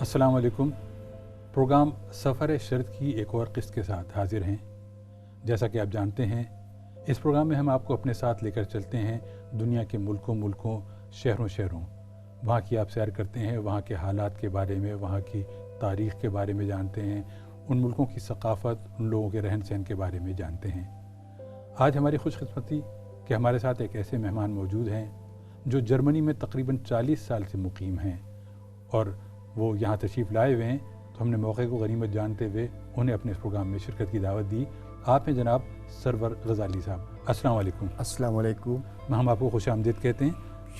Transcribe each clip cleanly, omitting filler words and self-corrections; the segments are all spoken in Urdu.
السلام علیکم۔ پروگرام سفر شرط کی ایک اور قسط کے ساتھ حاضر ہیں۔ جیسا کہ آپ جانتے ہیں، اس پروگرام میں ہم آپ کو اپنے ساتھ لے کر چلتے ہیں دنیا کے ملکوں شہروں وہاں کی آپ سیر کرتے ہیں، وہاں کے حالات کے بارے میں، وہاں کی تاریخ کے بارے میں جانتے ہیں، ان ملکوں کی ثقافت، ان لوگوں کے رہن سہن کے بارے میں جانتے ہیں۔ آج ہماری خوش قسمتی کہ ہمارے ساتھ ایک ایسے مہمان موجود ہیں جو جرمنی میں تقریباً 40 سال سے مقیم ہیں اور وہ یہاں تشریف لائے ہوئے ہیں، تو ہم نے موقع کو غنیمت جانتے ہوئے انہیں اپنے اس پروگرام میں شرکت کی دعوت دی۔ آپ ہیں جناب سرور غزالی صاحب، السلام علیکم۔ السلام علیکم۔ ہم آپ کو خوش آمدید کہتے ہیں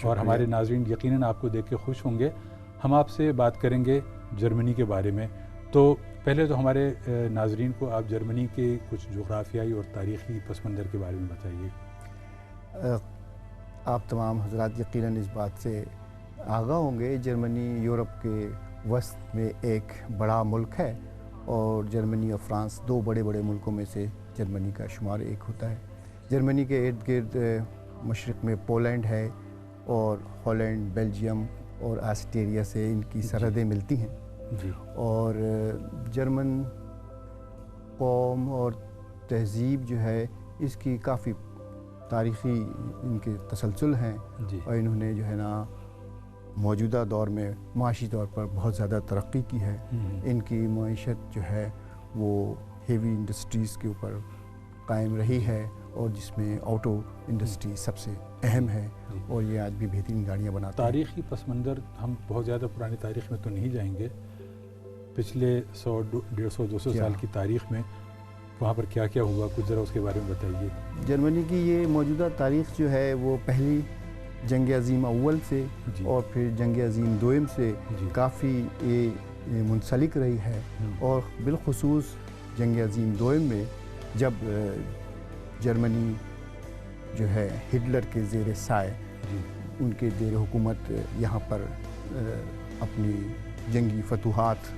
اور ہمارے ناظرین یقیناً آپ کو دیکھ کے خوش ہوں گے۔ ہم آپ سے بات کریں گے جرمنی کے بارے میں، تو پہلے تو ہمارے ناظرین کو آپ جرمنی کے کچھ جغرافیائی اور تاریخی پس منظر کے بارے میں بتائیے۔ آپ تمام حضرات یقیناً اس بات سے آگاہ ہوں گے، جرمنی یورپ کے وسط میں ایک بڑا ملک ہے اور جرمنی اور فرانس دو بڑے ملکوں میں سے جرمنی کا شمار ایک ہوتا ہے۔ جرمنی کے ارد گرد مشرق میں پولینڈ ہے اور ہالینڈ، بیلجیم اور آسٹریلیا سے ان کی سرحدیں ملتی ہیں جی۔ اور جرمن قوم اور تہذیب جو ہے اس کی کافی تاریخی ان کے تسلسل ہیں جی۔ اور انہوں نے جو ہے نا موجودہ دور میں معاشی طور پر بہت زیادہ ترقی کی ہے۔ ان کی معیشت جو ہے وہ ہیوی انڈسٹریز کے اوپر قائم رہی ہے اور جس میں آٹو انڈسٹری سب سے اہم ہے اور یہ آج بھی بہترین گاڑیاں بناتے ہیں۔ تاریخی پس منظر ہم بہت زیادہ پرانی تاریخ میں تو نہیں جائیں گے، پچھلے 100، 150، 200 سال کی تاریخ میں وہاں پر کیا کیا ہوا، کچھ ذرا اس کے بارے میں بتائیے۔ جرمنی کی یہ موجودہ تاریخ جو ہے وہ پہلی جنگ عظیم اول سے اور پھر جنگ عظیم دوم سے کافی منسلک رہی ہے، اور بالخصوص جنگ عظیم دوم میں جب جرمنی جو ہے ہٹلر کے زیر سائے ان کے زیر حکومت یہاں پر اپنی جنگی فتوحات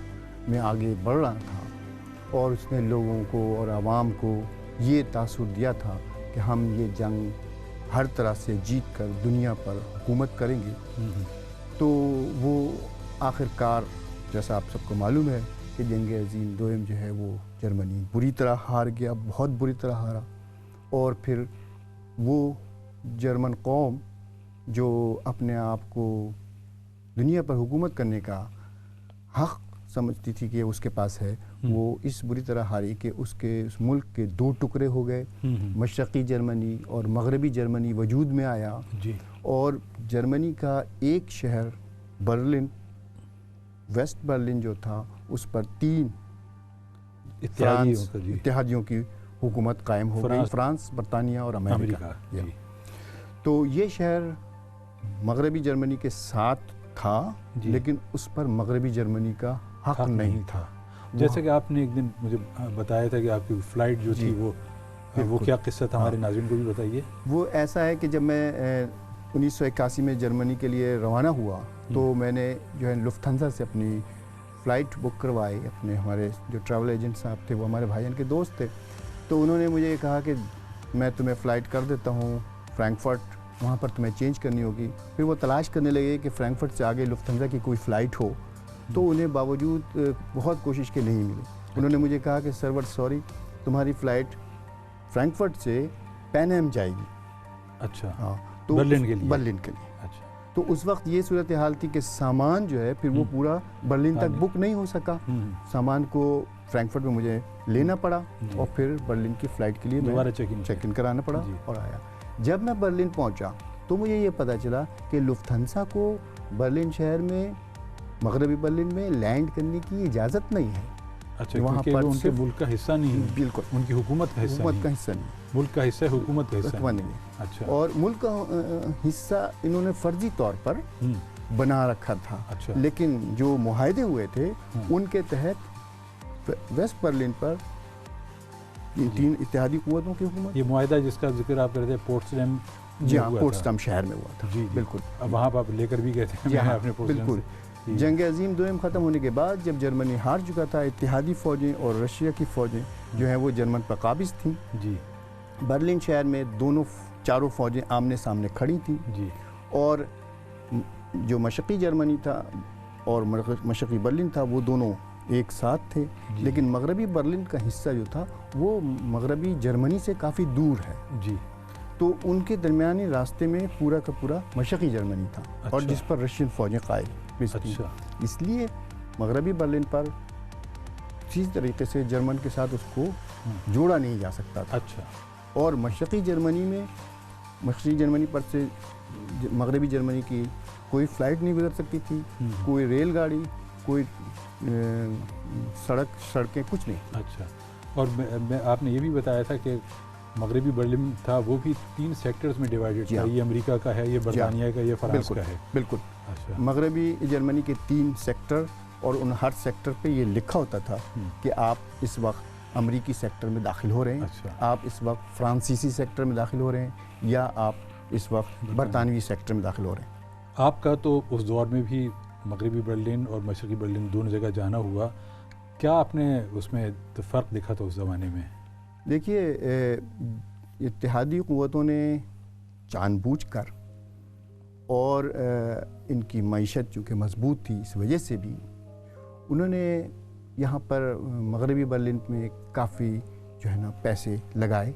میں آگے بڑھ رہا تھا اور اس نے لوگوں کو اور عوام کو یہ تاثر دیا تھا کہ ہم یہ جنگ ہر طرح سے جیت کر دنیا پر حکومت کریں گے، تو وہ آخر کار جیسا آپ سب کو معلوم ہے کہ جنگ عظیم دوم جو ہے وہ جرمنی بری طرح ہار گیا، بہت بری طرح ہارا، اور پھر وہ جرمن قوم جو اپنے آپ کو دنیا پر حکومت کرنے کا حق سمجھتی تھی کہ اس کے پاس ہے، وہ اس بری طرح ہاری کہ اس ملک کے دو ٹکڑے ہو گئے، مشرقی جرمنی اور مغربی جرمنی وجود میں آیا، اور جرمنی کا ایک شہر برلن، ویسٹ برلن جو تھا، اس پر 3 اتحادیوں کی حکومت قائم ہو گئی، فرانس، برطانیہ اور امریکہ۔ تو یہ شہر مغربی جرمنی کے ساتھ تھا لیکن اس پر مغربی جرمنی کا حق نہیں تھا۔ جیسے کہ آپ نے ایک دن مجھے بتایا تھا کہ آپ کی فلائٹ جو تھی وہ کیا قصہ تھا، ہمارے ناظرین کو بھی بتائیے۔ وہ ایسا ہے کہ جب میں 1981 میں جرمنی کے لیے روانہ ہوا تو میں نے جو ہے لفٹھانسا سے اپنی فلائٹ بک کروائی، ہمارے جو ٹریول ایجنٹ صاحب تھے وہ ہمارے بھائیان کے دوست تھے، تو انہوں نے مجھے کہا کہ میں تمہیں فلائٹ کر دیتا ہوں فرینکفرٹ، وہاں پر تمہیں چینج کرنی ہوگی۔ پھر وہ تلاش کرنے لگے کہ فرینکفرٹ سے آگے لفٹھانسا کی کوئی فلائٹ ہو، تو انہیں باوجود بہت کوشش کے نہیں ملی۔ انہوں نے مجھے کہا کہ سرور سوری، تمہاری فلائٹ فرینکفرٹ سے پین ایم جائے گی۔ اچھا، ہاں، برلن کے لیے۔ اچھا، تو اس وقت یہ صورتحال تھی کہ سامان جو ہے پھر وہ پورا برلن تک بک نہیں ہو سکا، سامان کو فرینکفرٹ میں مجھے لینا پڑا اور پھر برلن کی فلائٹ کے لیے دوبارہ چیک ان کرانا پڑا اور آیا۔ جب میں برلن پہنچا تو مجھے یہ پتہ چلا کہ لفٹھانسا کو برلن شہر میں، مغربی برلن میں لینڈ کرنے کی اجازت نہیں ہے۔ اچھا، وہاں پر ان کے ملک کا حصہ نہیں ہے، بالکل ان کی حکومت کا حصہ نہیں، ملک کا حصہ، حکومت کا حصہ نہیں ہے۔ اچھا، اور ملک کا حصہ انہوں نے فرضی طور پر بنا رکھا تھا، لیکن جو معاہدے ہوئے تھے ان کے تحت ویسٹ برلن پر 3 اتحادی قوتوں کی حکومت۔ یہ معاہدہ جس کا ذکر آپ کر رہے تھے پورٹسڈم، جی ہاں، پورٹسڈم شہر میں ہوا تھا، بالکل۔ اب وہاں پر آپ لے کر بھی گئے تھے؟ بالکل۔ جنگ عظیم دوم ختم ہونے کے بعد جب جرمنی ہار چکا تھا، اتحادی فوجیں اور رشیا کی فوجیں جو ہیں وہ جرمن پر قابض تھیں۔ برلن شہر میں چاروں فوجیں آمنے سامنے کھڑی تھیں، اور جو مشرقی جرمنی تھا اور مشرقی برلن تھا وہ دونوں ایک ساتھ تھے، لیکن مغربی برلن کا حصہ جو تھا وہ مغربی جرمنی سے کافی دور ہے جی، تو ان کے درمیانی راستے میں پورا کا پورا مشرقی جرمنی تھا اور جس پر رشین فوجیں قائم تھیں، اس لیے مغربی برلن پر کسی طریقے سے جرمن کے ساتھ اس کو جوڑا نہیں جا سکتا تھا۔ اور مشرقی جرمنی پر سے مغربی جرمنی کی کوئی فلائٹ نہیں گزر سکتی تھی، کوئی ریل گاڑی، کوئی سڑکیں، کچھ نہیں۔ اچھا، اور آپ نے یہ بھی بتایا تھا کہ مغربی برلن تھا وہ بھی 3 سیکٹرز میں ڈیوائیڈڈ تھا، یہ امریکہ کا ہے، یہ برطانیہ کا، یہ فرانس کا ہے۔ بالکل، مغربی جرمنی کے 3 سیکٹر، اور ان ہر سیکٹر پہ یہ لکھا ہوتا تھا کہ آپ اس وقت امریکی سیکٹر میں داخل ہو رہے ہیں، آپ اس وقت فرانسیسی سیکٹر میں داخل ہو رہے ہیں، یا آپ اس وقت برطانوی سیکٹر میں داخل ہو رہے ہیں۔ آپ کا تو اس دور میں بھی مغربی برلن اور مشرقی برلن دونوں جگہ جانا ہوا، کیا آپ نے اس میں فرق دیکھا تھا اس زمانے میں؟ دیکھیے، اتحادی قوتوں نے جان بوجھ کر اور ان کی معیشت چونکہ مضبوط تھی اس وجہ سے بھی انہوں نے یہاں پر مغربی برلن میں کافی جو ہے نا پیسے لگائے،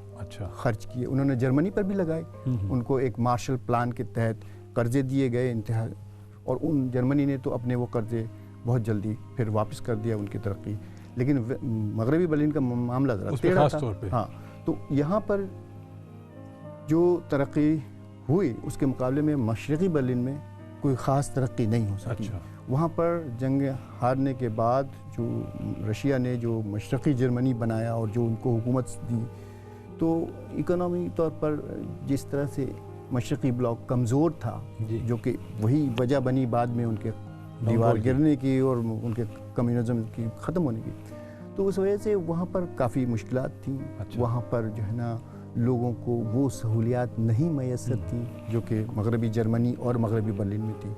خرچ کیے، انہوں نے جرمنی پر بھی لگائے، ان کو ایک مارشل پلان کے تحت قرضے دیے گئے انتہا، اور ان جرمنی نے تو اپنے وہ قرضے بہت جلدی پھر واپس کر دیا ان کی ترقی، لیکن مغربی برلن کا معاملہ ذرا ٹیڑھا تھا۔ ہاں، تو یہاں پر جو ترقی ہوئی اس کے مقابلے میں مشرقی برلن میں کوئی خاص ترقی نہیں ہو سکی۔ وہاں پر جنگ ہارنے کے بعد جو رشیا نے جو مشرقی جرمنی بنایا اور جو ان کو حکومت دی، تو اکنامی طور پر جس طرح سے مشرقی بلاک کمزور تھا، جو کہ وہی وجہ بنی بعد میں ان کے دیوار گرنے کی اور ان کے کمیونزم کی ختم ہونے کی، تو اس وجہ سے وہاں پر کافی مشکلات تھیں۔ وہاں پر جو ہے نا لوگوں کو وہ سہولیات نہیں میسر تھیں جو کہ مغربی جرمنی اور مغربی برلن میں تھی۔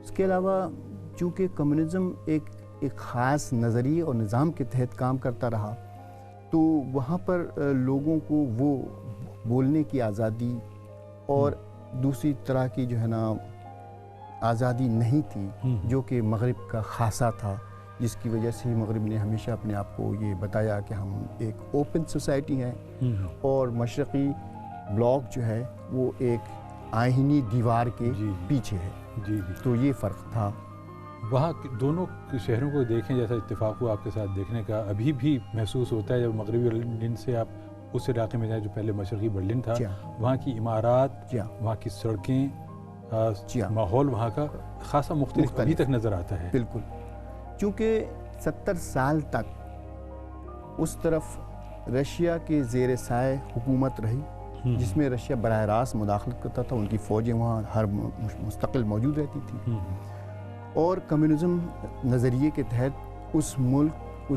اس کے علاوہ چونکہ کمیونزم ایک خاص نظریے اور نظام کے تحت کام کرتا رہا، تو وہاں پر لوگوں کو وہ بولنے کی آزادی اور دوسری طرح کی جو ہے نا آزادی نہیں تھی جو کہ مغرب کا خاصہ تھا، جس کی وجہ سے مغرب نے ہمیشہ اپنے آپ کو یہ بتایا کہ ہم ایک اوپن سوسائٹی ہیں، اور مشرقی بلاک جو ہے وہ ایک آئینی دیوار کے پیچھے ہے۔ تو یہ فرق تھا۔ وہاں دونوں شہروں کو دیکھیں، جیسا اتفاق ہوا آپ کے ساتھ دیکھنے کا، ابھی بھی محسوس ہوتا ہے جب مغربی برلن سے آپ اس علاقے میں جائیں جو پہلے مشرقی برلن تھا، وہاں کی عمارات، وہاں کی سڑکیں، ماحول وہاں کا خاصا مختلف ابھی تک نظر آتا ہے۔ بالکل، چونکہ 70 سال تک اس طرف رشیا کے زیر سائے حکومت رہی، جس میں رشیا براہ راست مداخلت کرتا تھا، ان کی فوجیں وہاں ہر مستقل موجود رہتی تھیں، اور کمیونزم نظریے کے تحت اس ملک،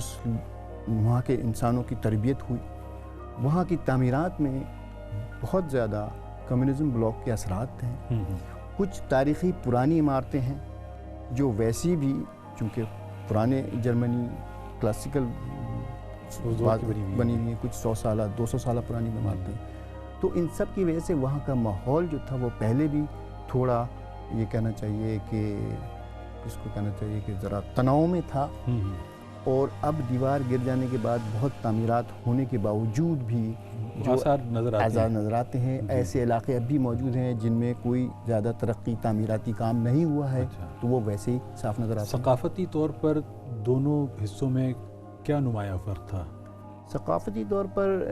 وہاں کے انسانوں کی تربیت ہوئی۔ وہاں کی تعمیرات میں بہت زیادہ کمیونزم بلاک کے اثرات ہیں۔ کچھ تاریخی پرانی عمارتیں ہیں جو ویسی بھی، چونکہ پرانے جرمنی کلاسیکل بنی ہوئی ہیں، کچھ 100 سالہ 200 سالہ پرانی عمارتیں، تو ان سب کی وجہ سے وہاں کا ماحول جو تھا وہ پہلے بھی تھوڑا یہ کہنا چاہیے کہ اس کو کہنا چاہیے کہ ذرا تناؤ میں تھا، اور اب دیوار گر جانے کے بعد بہت تعمیرات ہونے کے باوجود بھی جو آثار نظر آتے ہیں، ایسے علاقے اب بھی موجود ہیں جن میں کوئی زیادہ ترقی تعمیراتی کام نہیں ہوا ہے، تو وہ ویسے ہی صاف نظر آتے ہیں۔ ثقافتی طور پر دونوں حصوں میں کیا نمایاں فرق تھا؟ ثقافتی طور پر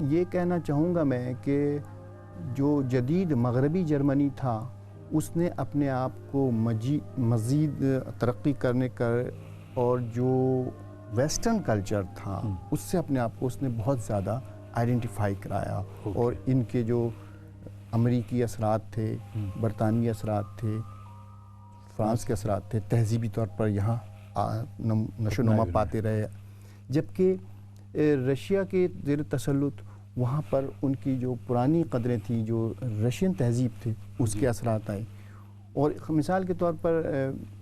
یہ کہنا چاہوں گا میں کہ جو جدید مغربی جرمنی تھا اس نے اپنے آپ کو مزید ترقی کرنے کا، اور جو ویسٹرن کلچر تھا اس سے اپنے آپ کو اس نے بہت زیادہ آئیڈینٹیفائی کرایا، اور ان کے جو امریکی اثرات تھے، برطانوی اثرات تھے، فرانس کے اثرات تھے، تہذیبی طور پر یہاں نشو و نما پاتے رہے، جبکہ رشیا کے زیر تسلط وہاں پر ان کی جو پرانی قدریں تھیں، جو رشین تہذیب تھی، اس کے اثرات آئے۔ اور مثال کے طور پر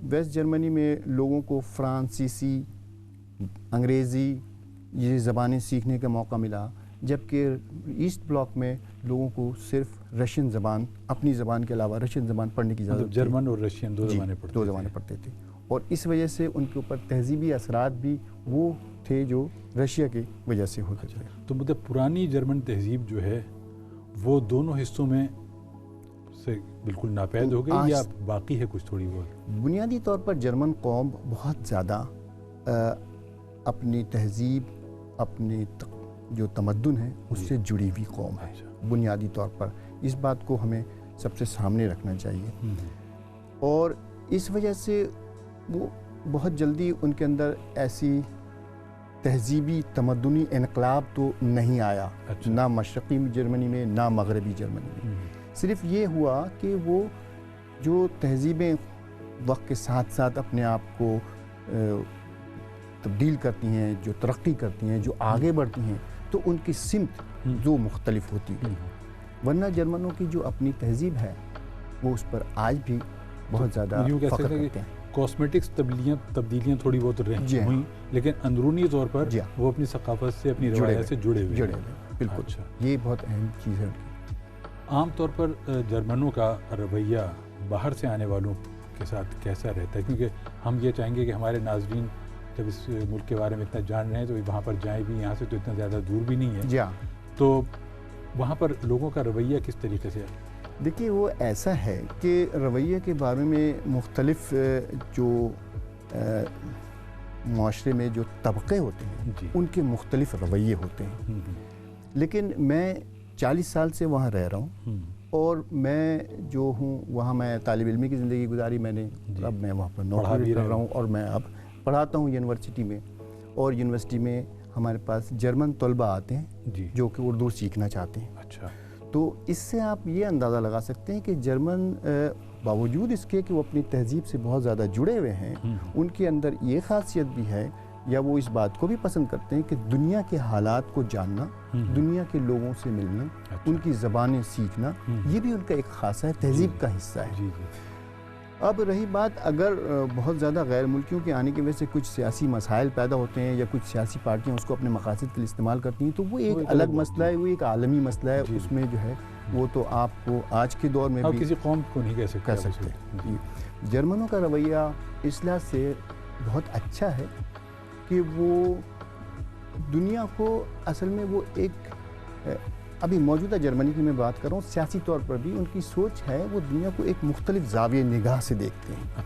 ویسٹ جرمنی میں لوگوں کو فرانسیسی، انگریزی یہ زبانیں سیکھنے کا موقع ملا، جبکہ ایسٹ بلاک میں لوگوں کو صرف رشین زبان، اپنی زبان کے علاوہ رشین زبان پڑھنے کی اجازت تھی. جرمن اور رشین دو زبانیں پڑھتے تھے، اور اس وجہ سے ان کے اوپر تہذیبی اثرات بھی وہ تھے جو رشیا کی وجہ سے ہوتے تھے. تو مطلب پرانی جرمن تہذیب جو ہے وہ دونوں حصوں میں سے بالکل ناپید ہو گئی یا باقی ہے کچھ تھوڑی بہت؟ بنیادی طور پر جرمن قوم بہت زیادہ اپنی تہذیب، اپنی جو تمدن ہے اس سے جڑی ہوئی قوم ہے. بنیادی طور پر اس بات کو ہمیں سب سے سامنے رکھنا چاہیے، اور اس وجہ سے وہ بہت جلدی ان کے اندر ایسی تہذیبی تمدنی انقلاب تو نہیں آیا، نہ مشرقی جرمنی میں نہ مغربی جرمنی میں. صرف یہ ہوا کہ وہ جو تہذیبیں وقت کے ساتھ ساتھ اپنے آپ کو تبدیل کرتی ہیں، جو ترقی کرتی ہیں، جو آگے بڑھتی ہیں، تو ان کی سمت جو مختلف ہوتی ہے. ورنہ جرمنوں کی جو اپنی تہذیب ہے وہ اس پر آج بھی بہت زیادہ فخر کرتے ہیں. کاسمیٹکس تبدیلیاں تھوڑی بہت رہی ہوئیں، لیکن اندرونی طور پر وہ اپنی ثقافت سے، اپنی روایت سے جڑے ہوئے. بالکل، یہ بہت اہم چیز ہے. عام طور پر جرمنوں کا رویہ باہر سے آنے والوں کے ساتھ کیسا رہتا ہے؟ کیونکہ ہم یہ چاہیں گے کہ ہمارے ناظرین جب اس ملک کے بارے میں اتنا جان رہے ہیں تو وہاں پر جائیں بھی، یہاں سے تو اتنا زیادہ دور بھی نہیں ہے. تو وہاں پر لوگوں کا رویہ کس طریقے سے ہے؟ دیکھیے، وہ ایسا ہے کہ رویے کے بارے میں مختلف جو معاشرے میں جو طبقے ہوتے ہیں ان کے مختلف رویے ہوتے ہیں. لیکن میں 40 سال سے وہاں رہ رہا ہوں، اور میں جو ہوں وہاں میں طالب علمی کی زندگی گزاری میں نے. اب میں وہاں پر نوکری کر رہا ہوں اور میں اب پڑھاتا ہوں یونیورسٹی میں، اور یونیورسٹی میں ہمارے پاس جرمن طلباء آتے ہیں جو کہ اردو سیکھنا چاہتے ہیں. اچھا. تو اس سے آپ یہ اندازہ لگا سکتے ہیں کہ جرمن باوجود اس کے کہ وہ اپنی تہذیب سے بہت زیادہ جڑے ہوئے ہیں، ان کے اندر یہ خاصیت بھی ہے، یا وہ اس بات کو بھی پسند کرتے ہیں کہ دنیا کے حالات کو جاننا، دنیا کے لوگوں سے ملنا، ان کی زبانیں سیکھنا، یہ بھی ان کا ایک خاصہ تہذیب کا حصہ ہے. اب رہی بات اگر بہت زیادہ غیر ملکیوں کے آنے کی وجہ سے کچھ سیاسی مسائل پیدا ہوتے ہیں یا کچھ سیاسی پارٹیاں اس کو اپنے مقاصد کے لیے استعمال کرتی ہیں، تو وہ ایک الگ مسئلہ ہے، وہ ایک عالمی مسئلہ ہے. اس میں جو ہے وہ تو آپ کو آج کے دور میں بھی کسی قوم کو نہیں کہہ سکتے. جرمنوں کا رویہ اس لحاظ سے بہت اچھا ہے کہ وہ دنیا کو اصل میں وہ ایک ابھی موجودہ جرمنی کی میں بات کر رہا ہوں، سیاسی طور پر بھی ان کی سوچ ہے، وہ دنیا کو ایک مختلف زاویہ نگاہ سے دیکھتے ہیں.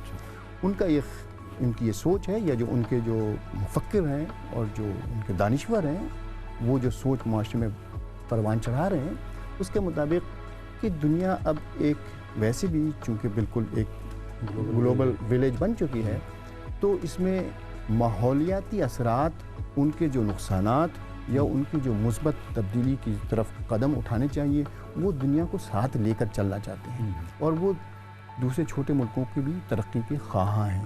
ان کی یہ سوچ ہے، یا جو ان کے جو مفکر ہیں اور جو ان کے دانشور ہیں، وہ جو سوچ معاشرے میں پروان چڑھا رہے ہیں، اس کے مطابق کہ دنیا اب ایک ویسے بھی چونکہ بالکل ایک گلوبل ولیج بن چکی ہے، تو اس میں ماحولیاتی اثرات، ان کے جو نقصانات یا ان کی جو مثبت تبدیلی کی طرف قدم اٹھانے چاہیے، وہ دنیا کو ساتھ لے کر چلنا چاہتے ہیں، اور وہ دوسرے چھوٹے ملکوں کی بھی ترقی کے خواہاں ہیں.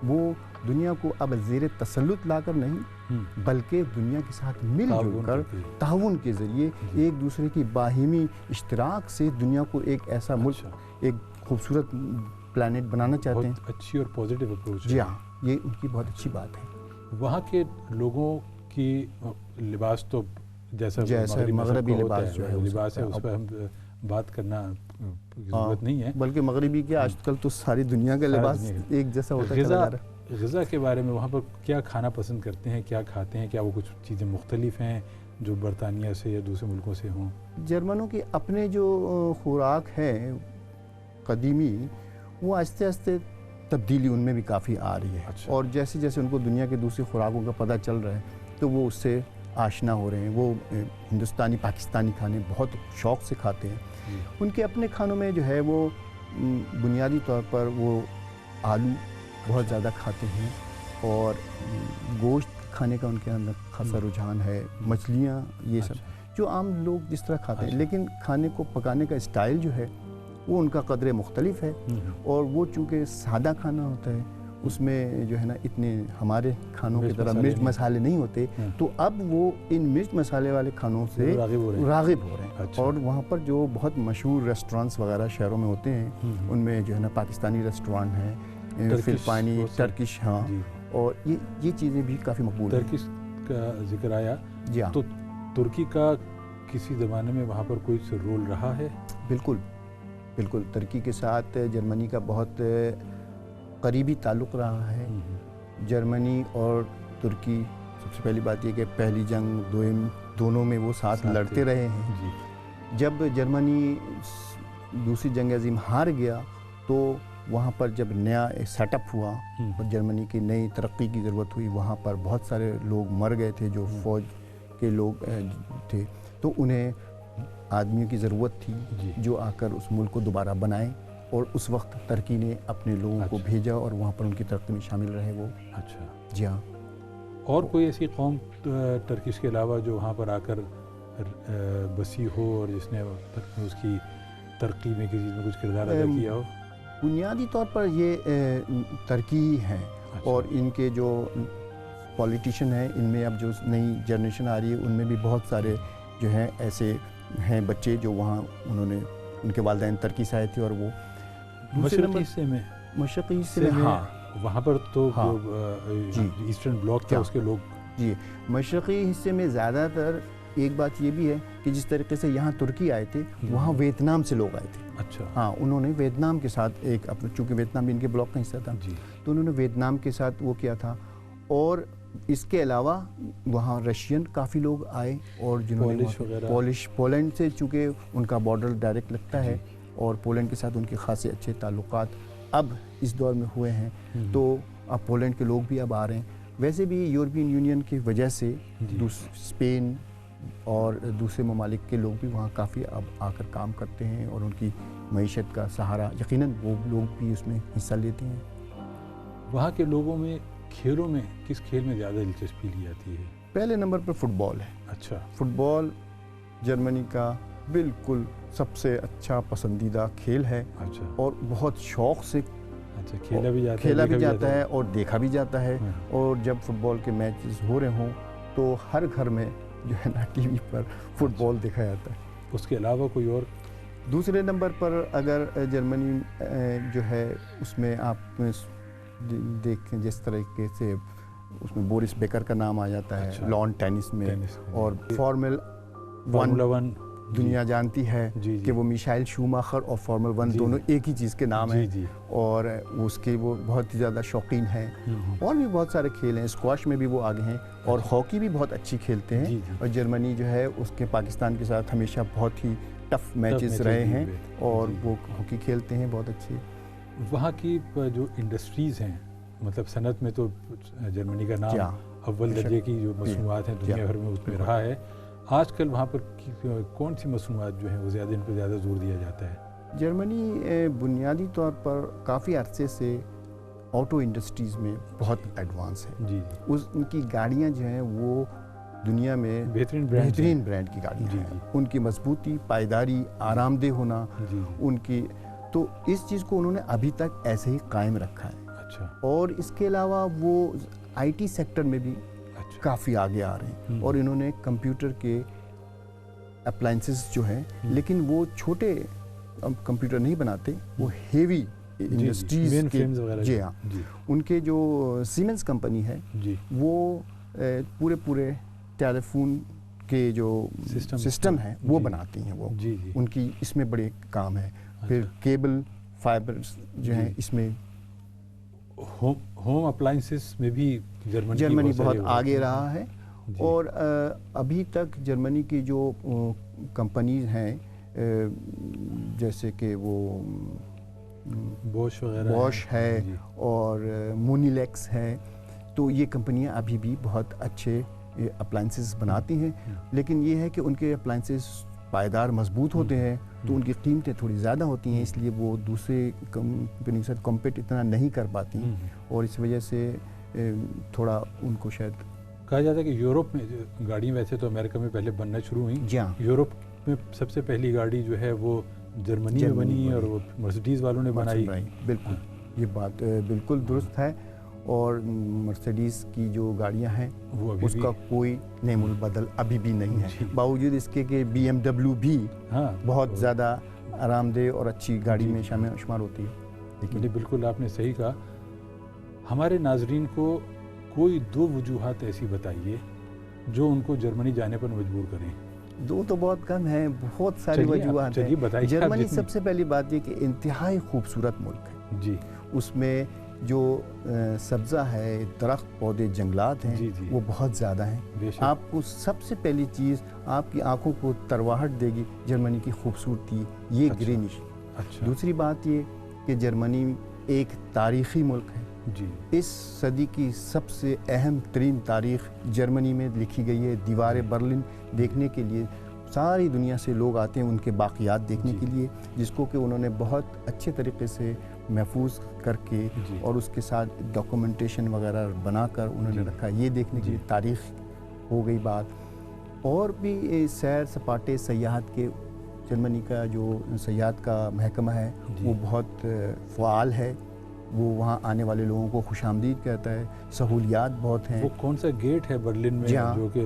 وہ دنیا کو اب زیر تسلط لا کر نہیں، بلکہ دنیا کے ساتھ مل جل کر تعاون کے ذریعے ایک دوسرے کی باہمی اشتراک سے دنیا کو ایک ایسا ملک، ایک خوبصورت پلانٹ بنانا چاہتے ہیں. اچھی اور پازیٹیو اپروچ. جی ہاں، یہ ان کی بہت اچھی بات ہے. وہاں کے لوگوں کی لباس تو جیسا مغربی لباس جو ہے لباس ہے، اس پہ ہم بات کرنا ضرورت نہیں ہے، بلکہ مغربی کے آج کل تو ساری دنیا کا لباس ایک جیسا ہوتا ہے. غذا کے بارے میں وہاں پر کیا کھانا پسند کرتے ہیں، کیا کھاتے ہیں؟ کیا وہ کچھ چیزیں مختلف ہیں جو برطانیہ سے یا دوسرے ملکوں سے ہوں؟ جرمنوں کے اپنے جو خوراک ہے قدیمی، وہ آہستہ آہستہ تبدیلی ان میں بھی کافی آ رہی ہے. اور جیسے جیسے ان کو دنیا کے دوسری خوراکوں کا پتہ چل رہا ہے تو وہ اس سے آشنا ہو رہے ہیں. وہ ہندوستانی پاکستانی کھانے بہت شوق سے کھاتے ہیں. ان کے اپنے کھانوں میں جو ہے وہ بنیادی طور پر وہ آلو بہت زیادہ کھاتے ہیں، اور گوشت کھانے کا ان کے اندر خاصا رجحان ہے. مچھلیاں، یہ سب جو عام لوگ جس طرح کھاتے ہیں، لیکن کھانے کو پکانے کا اسٹائل جو ہے وہ ان کا قدرے مختلف ہے. اور وہ چونکہ سادہ کھانا ہوتا ہے، اس میں جو ہے نا اتنے ہمارے کھانوں کی طرح مرچ مسالے نہیں ہوتے، تو اب وہ ان مرچ مسالے والے کھانوں سے راغب ہو رہے ہیں. اور وہاں پر جو بہت مشہور ریسٹورانٹس وغیرہ شہروں میں ہوتے ہیں، ان میں جو ہے نا پاکستانی ریسٹورانٹ ہیں، فلپائنی، ٹرکش، ہاں، اور یہ چیزیں بھی کافی مقبول ہیں. ٹرکش کا ذکر آیا، جی ہاں، تو ترکی کا کسی زمانے میں وہاں پر کوئی رول رہا ہے؟ بالکل بالکل، ترکی کے ساتھ جرمنی کا بہت قریبی تعلق رہا ہے. جرمنی اور ترکی، سب سے پہلی بات یہ کہ پہلی جنگ دوئم دونوں میں وہ ساتھ لڑتے رہے ہیں. جب جرمنی دوسری جنگ عظیم ہار گیا تو وہاں پر جب نیا سیٹ اپ ہوا اور جرمنی کی نئی ترقی کی ضرورت ہوئی، وہاں پر بہت سارے لوگ مر گئے تھے جو فوج کے لوگ تھے، تو انہیں آدمیوں کی ضرورت تھی جو آ کر اس ملک کو دوبارہ بنائیں، اور اس وقت ترکی نے اپنے لوگوں کو بھیجا اور وہاں پر ان کی ترقی میں شامل رہے وہ. اچھا جی ہاں. اور کوئی ایسی قوم ترکش کے علاوہ جو وہاں پر آ کر بسی ہو اور جس نے اس کی ترقی میں کسی چیز میں کچھ کردار ادا کیا ہو؟ بنیادی طور پر یہ ترکی ہی ہیں. اور ان کے جو پولیٹیشین ہیں، ان میں اب جو نئی جنریشن آ رہی ہے ان میں بھی بہت سارے جو ہیں ایسے ہیں بچے جو وہاں انہوں نے، ان کے والدین ترکی سے آئے تھے اور وہ مشرقی حصے میں ہاں وہاں پر تو ایسٹرن بلاک تھا اس کے لوگ. جی، مشرقی حصے میں زیادہ تر ایک بات یہ بھی ہے کہ جس طریقے سے یہاں ترکی آئے تھے وہاں ویتنام سے لوگ آئے تھے. اچھا. ہاں، انہوں نے ویتنام کے ساتھ ایک اپنا، چونکہ ویتنام بھی ان کے بلاک کا حصہ تھا، تو انہوں نے ویتنام کے ساتھ وہ کیا تھا. اور اس کے علاوہ وہاں رشین کافی لوگ آئے اور جنہوں نے پولینڈ سے، چونکہ ان کا بارڈر ڈائریکٹ لگتا ہے اور پولینڈ کے ساتھ ان کے خاصے اچھے تعلقات اب اس دور میں ہوئے ہیں، تو اب پولینڈ کے لوگ بھی اب آ رہے ہیں. ویسے بھی یورپین یونین کی وجہ سے اسپین اور دوسرے ممالک کے لوگ بھی وہاں کافی اب آ کر کام کرتے ہیں اور ان کی معیشت کا سہارا یقیناً وہ لوگ بھی اس میں حصہ لیتے ہیں. وہاں کے لوگوں میں کھیلوں میں کس کھیل میں زیادہ دلچسپی لی جاتی ہے؟ پہلے نمبر پر فٹ بال ہے. اچھا. فٹ بال جرمنی کا بالکل سب سے اچھا پسندیدہ کھیل ہے. اچھا. اور بہت شوق سے کھیلا بھی جاتا ہے اور دیکھا بھی جاتا ہے. اور جب فٹ بال کے میچز ہو رہے ہوں تو ہر گھر میں جو ہے نا ٹی وی پر فٹ بال دیکھا جاتا ہے. اس کے علاوہ کوئی اور؟ دوسرے نمبر پر اگر جرمنی جو ہے اس میں آپ دیکھیں جس طریقے سے اس میں بورس بیکر کا نام آ جاتا ہے لان ٹینس میں، اور فارمولا 1 دنیا جانتی ہے کہ وہ میشائل شوماخر اور فارمولا 1 دونوں ایک ہی چیز کے نام ہیں، اور اس کے وہ بہت ہی زیادہ شوقین ہیں. اور بھی بہت سارے کھیل ہیں، اسکواش میں بھی وہ آگے ہیں، اور ہاکی بھی بہت اچھی کھیلتے ہیں. اور جرمنی جو ہے اس کے پاکستان کے ساتھ ہمیشہ بہت ہی ٹف میچز رہے ہیں اور وہ ہاکی کھیلتے ہیں بہت اچھے. وہاں کی جو انڈسٹریز ہیں، مطلب صنعت میں تو جرمنی کا نام اول درجے کی جو مصنوعات ہیں دنیا بھر میں اس میں رہا ہے. آج کل وہاں پر کون سی مصنوعات جو ہیں وہ زیادہ ان پہ زیادہ زور دیا جاتا ہے؟ جرمنی بنیادی طور پر کافی عرصے سے آٹو انڈسٹریز میں بہت ایڈوانس ہے. ان کی گاڑیاں جو ہیں وہ دنیا میں بہترین برانڈ کی گاڑیاں ہیں. ان کی مضبوطی، پائیداری، آرام دہ ہونا، ان کی، تو اس چیز کو انہوں نے ابھی تک ایسے ہی قائم رکھا ہے. اچھا. اور اس کے علاوہ وہ آئی ٹی سیکٹر میں بھی کافی آگے آ رہے ہیں، اور انہوں نے کمپیوٹر کے اپلائنسز جو ہیں، لیکن وہ چھوٹے کمپیوٹر نہیں بناتے، وہ ہیوی انڈسٹریز کے. جی ہاں، ان کے جو سیمنز کمپنی ہے وہ پورے ٹیلی فون کے جو سسٹم ہیں وہ بناتی ہیں. وہ ان کی اس میں بڑے کام ہے. پھر کیبل فائبر جو ہیں اس میں. ہوم اپلائنسز میں بھی جرمنی بہت آگے رہا ہے. اور ابھی تک جرمنی کی جو کمپنیز ہیں جیسے کہ وہ بوش ہے اور مونیلیکس ہے، تو یہ کمپنیاں ابھی بھی بہت اچھے اپلائنسز بناتی ہیں. لیکن یہ ہے کہ ان کے اپلائنسز پائیدار مضبوط ہوتے ہیں تو ان کی قیمتیں تھوڑی زیادہ ہوتی ہیں، اس لیے وہ دوسرے کمپنی کے ساتھ کمپیٹ اتنا نہیں کر پاتی، اور اس وجہ سے تھوڑا ان کو شاید کہا جاتا ہے کہ یورپ میں گاڑیاں ویسے تو امریکہ میں پہلے بننا شروع ہوئیں. یورپ میں سب سے پہلی گاڑی جو ہے وہ جرمنی میں بنی اور وہ مرسڈیز والوں نے بنائی. بالکل، یہ بات بالکل درست ہے. اور مرسڈیز کی جو گاڑیاں ہیں اس کا کوئی نعم البدل ابھی بھی نہیں ہے، باوجود اس کے کہ بی ایم ڈبلیو بھی بہت زیادہ آرام دہ اور اچھی گاڑی میں شمار ہوتی ہے. لیکن بالکل آپ نے صحیح کہا. ہمارے ناظرین کو کوئی 2 وجوہات ایسی بتائیے جو ان کو جرمنی جانے پر مجبور کریں؟ دو تو بہت کم ہیں، بہت ساری وجوہات ہیں۔ جرمنی سب سے پہلی بات یہ کہ انتہائی خوبصورت ملک ہے جی، اس میں جو سبزہ ہے، درخت پودے جنگلات ہیں وہ بہت زیادہ ہیں۔ آپ کو سب سے پہلی چیز آپ کی آنکھوں کو ترواہٹ دے گی جرمنی کی خوبصورتی، یہ گرینش۔ دوسری بات یہ کہ جرمنی ایک تاریخی ملک ہے جی، اس صدی کی سب سے اہم ترین تاریخ جرمنی میں لکھی گئی ہے۔ دیوار برلن دیکھنے کے لیے ساری دنیا سے لوگ آتے ہیں ان کے باقیات دیکھنے کے لیے، جس کو کہ انہوں نے بہت اچھے طریقے سے محفوظ کر کے اور اس کے ساتھ ڈاکومنٹیشن وغیرہ بنا کر انہوں نے رکھا، یہ دیکھنے کے لیے تاریخ ہو گئی بات۔ اور بھی سیر سپاٹے سیاحت کے، جرمنی کا جو سیاحت کا محکمہ ہے وہ بہت فعال ہے، وہ وہاں آنے والے لوگوں کو خوش آمدید کہتا ہے، سہولیات بہت ہیں۔ وہ کون سا گیٹ ہے برلن میں جو کہ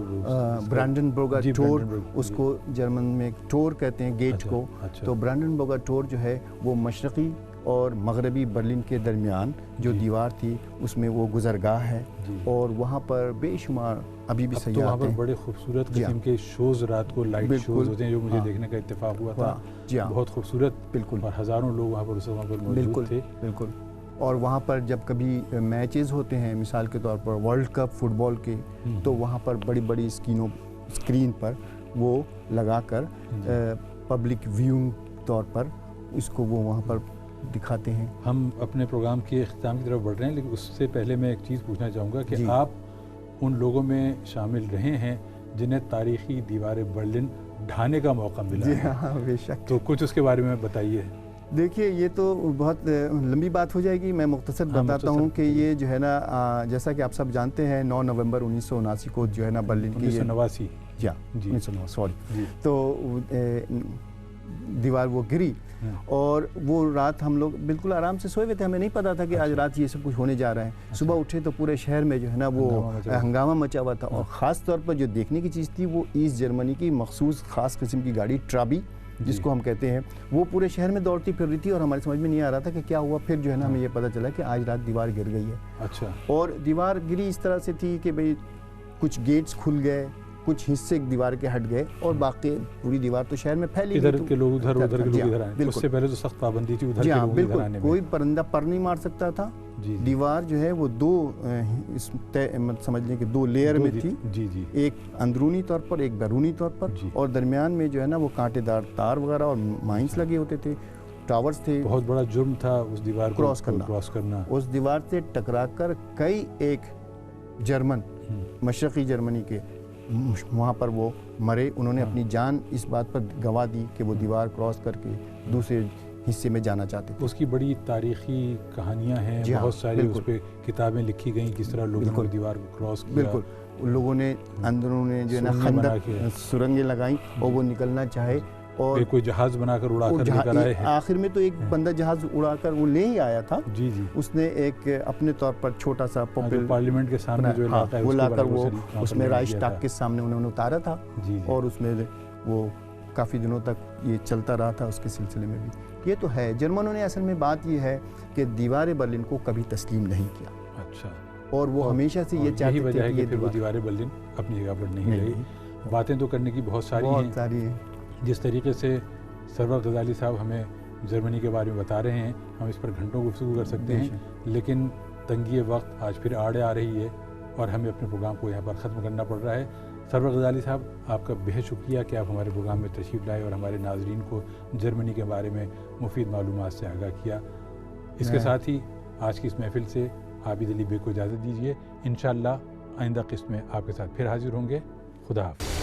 برانڈنبرگر ٹور، اس کو جرمن میں ٹور کہتے ہیں گیٹ کو۔ تو برانڈنبرگر ٹور جو ہے وہ مشرقی اور مغربی برلن کے درمیان جو دیوار تھی اس میں وہ گزرگاہ ہے، اور وہاں پر بے شمار ابھی بھی سیاح وہاں پر بڑے خوبصورت قسم کے شوز رات کو لائٹ شوز ہوتے ہیں جو مجھے دیکھنے کا اتفاق ہوا تھا، بہت خوبصورت، بالکل، اور ہزاروں لوگ وہاں پر اس وقت موجود تھے۔ بالکل، اور وہاں پر جب کبھی میچز ہوتے ہیں مثال کے طور پر ورلڈ کپ فٹ بال کے، تو وہاں پر بڑی بڑی اسکرین پر وہ لگا کر پبلک ویونگ طور پر اس کو وہ وہاں پر دکھاتے ہیں۔ ہم اپنے پروگرام کے اختتام کی طرف بڑھ رہے ہیں، لیکن اس سے پہلے میں ایک چیز پوچھنا چاہوں گا کہ آپ ان لوگوں میں شامل رہے ہیں جنہیں تاریخی دیوار برلن ڈھانے کا موقع ملا ہے۔ ہاں بے شک، تو کچھ اس کے بارے میں بتائیے۔ دیکھیے یہ تو بہت لمبی بات ہو جائے گی، میں مختصر بتاتا ہوں کہ یہ جو ہے نا جیسا کہ آپ سب جانتے ہیں 9 نومبر 1979 کو جو ہے نا برلن کی 1989 1989 تو دیوار وہ گری، اور وہ رات ہم لوگ بالکل آرام سے سوئے ہوئے تھے، ہمیں نہیں پتا تھا کہ آج رات یہ سب کچھ ہونے جا رہا ہے۔ صبح اٹھے تو پورے شہر میں جو ہے نا وہ ہنگامہ مچا ہوا تھا، اور خاص طور پر جو دیکھنے کی چیز تھی وہ ایسٹ جرمنی کی مخصوص خاص قسم کی گاڑی ٹرابی جس کو ہم کہتے ہیں، وہ پورے شہر میں دوڑتی پھر رہی تھی، اور ہمارے سمجھ میں نہیں آ رہا تھا کہ کیا ہوا۔ پھر جو ہے نا ہمیں یہ پتہ چلا کہ آج رات دیوار گر گئی ہے۔ اچھا، اور دیوار گری اس طرح سے تھی کہ بھئی کچھ گیٹس کھل گئے، کچھ حصے دیوار کے ہٹ گئے، اور باقی پوری دیوار تو شہر میں پھیلی ادھر کے لوگ ادھر، ادھر کے لوگ ادھر آئے۔ اس سے پہلے تو سخت پابندی تھی ادھر کے لوگ ادھر آنے میں، کوئی پرندہ پر نہیں مار سکتا تھا۔ دیوار جو ہے وہ دو سمجھ لیں کہ دو لیئر میں تھی، ایک اندرونی طور پر ایک بیرونی طور پر، اور درمیان میں جو ہے نا وہ کانٹے دار تار وغیرہ اور مائنس لگے ہوتے تھے، ٹاورز تھے۔ بہت بڑا جرم تھا اس دیوار کو کراس کرنا۔ اس دیوار سے ٹکرا کر کئی ایک جرمن مشرقی جرمنی کے وہاں پر وہ مرے، انہوں نے اپنی جان اس بات پر گنوا دی کہ وہ دیوار کراس کر کے دوسرے حصے میں جانا چاہتے تھے۔ اس کی بڑی تاریخی کہانیاں ہیں، بہت ساری اس پہ کتابیں لکھی گئیں کس طرح لوگوں نے دیوار کو کراس کیا۔ بالکل، ان لوگوں نے اندروں نے جو ہے نا خندق سرنگیں لگائیں اور وہ نکلنا چاہے، اور کوئی جہاز بنا کر اڑا کر لے کر آئے ہیں۔ آخر میں تو ایک بندہ جہاز اڑا کر وہ لے ہی آیا تھا، اس نے ایک اپنے طور پر چھوٹا سا پارلیمنٹ کے سامنے جو علاقہ ہے وہ لا کر وہ اس میں رائش ٹاک کے سامنے انہوں نے اتارا تھا، اور اس میں وہ کافی دنوں تک یہ چلتا رہا تھا اس کے سلسلے میں بھی۔ یہ تو ہے، جرمنوں نے اصل میں بات یہ ہے کہ دیوار برلن کو کبھی تسلیم نہیں کیا۔ اچھا، اور وہ ہمیشہ سے یہ چاہتے تھے کہ یہ دیوار برلن اپنی جگہ پر نہیں رہی۔ باتیں تو کرنے کی بہت ساری ہیں، جس طریقے سے سرور غزالی صاحب ہمیں جرمنی کے بارے میں بتا رہے ہیں، ہم اس پر گھنٹوں گفتگو کر سکتے ہیں، لیکن تنگی وقت آج پھر آڑے آ رہی ہے اور ہمیں اپنے پروگرام کو یہاں پر ختم کرنا پڑ رہا ہے۔ سرور غزالی صاحب، آپ کا بہت شکریہ کہ آپ ہمارے پروگرام میں تشریف لائے اور ہمارے ناظرین کو جرمنی کے بارے میں مفید معلومات سے آگاہ کیا۔ اس کے ساتھ ہی آج کی اس محفل سے عابد علی بیگ کو اجازت دیجیے، انشاءاللہ آئندہ قسط میں آپ کے ساتھ پھر حاضر ہوں گے۔ خدا حافظ۔